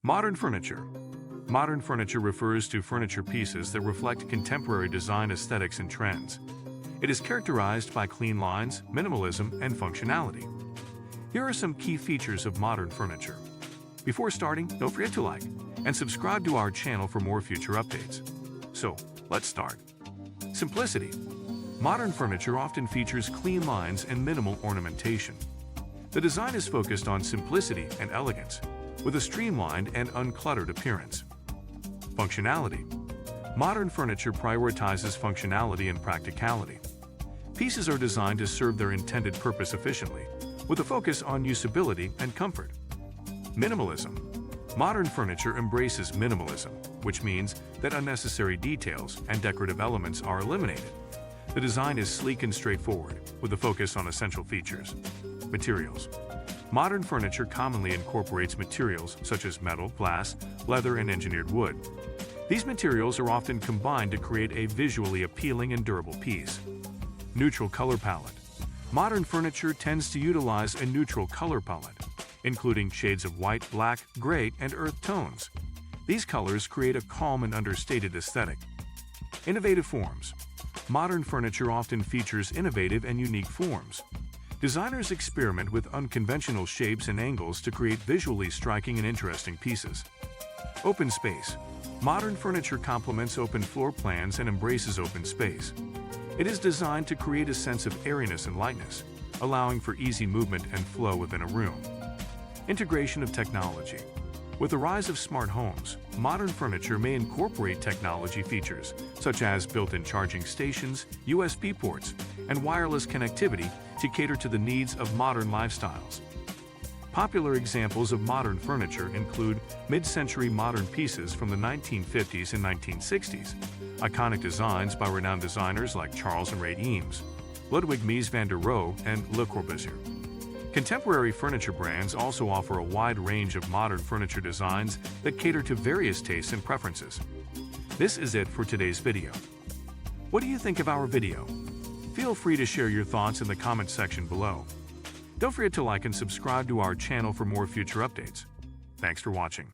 Modern furniture. Modern furniture refers to furniture pieces that reflect contemporary design aesthetics and trends. It is characterized by clean lines, minimalism, and functionality. Here are some key features of modern furniture. Before starting, don't forget to like and subscribe to our channel for more future updates. So, let's start. Simplicity. Modern furniture often features clean lines and minimal ornamentation. The design is focused on simplicity and elegance, with a streamlined and uncluttered appearance. Functionality. Modern furniture prioritizes functionality and practicality. Pieces are designed to serve their intended purpose efficiently, with a focus on usability and comfort. Minimalism. Modern furniture embraces minimalism, which means that unnecessary details and decorative elements are eliminated. The design is sleek and straightforward, with a focus on essential features. Materials. Modern furniture commonly incorporates materials such as metal, glass, leather, and engineered wood. These materials are often combined to create a visually appealing and durable piece. Neutral color palette. Modern furniture tends to utilize a neutral color palette, including shades of white, black, gray, and earth tones. These colors create a calm and understated aesthetic. Innovative forms. Modern furniture often features innovative and unique forms. Designers experiment with unconventional shapes and angles to create visually striking and interesting pieces. Open space. Modern furniture complements open floor plans and embraces open space. It is designed to create a sense of airiness and lightness, allowing for easy movement and flow within a room. Integration of technology. With the rise of smart homes, modern furniture may incorporate technology features such as built-in charging stations, USB ports, and wireless connectivity to cater to the needs of modern lifestyles. Popular examples of modern furniture include mid-century modern pieces from the 1950s and 1960s, iconic designs by renowned designers like Charles and Ray Eames, Ludwig Mies van der Rohe, and Le Corbusier. Contemporary furniture brands also offer a wide range of modern furniture designs that cater to various tastes and preferences. This is it for today's video. What do you think of our video? Feel free to share your thoughts in the comment section below. Don't forget to like and subscribe to our channel for more future updates. Thanks for watching.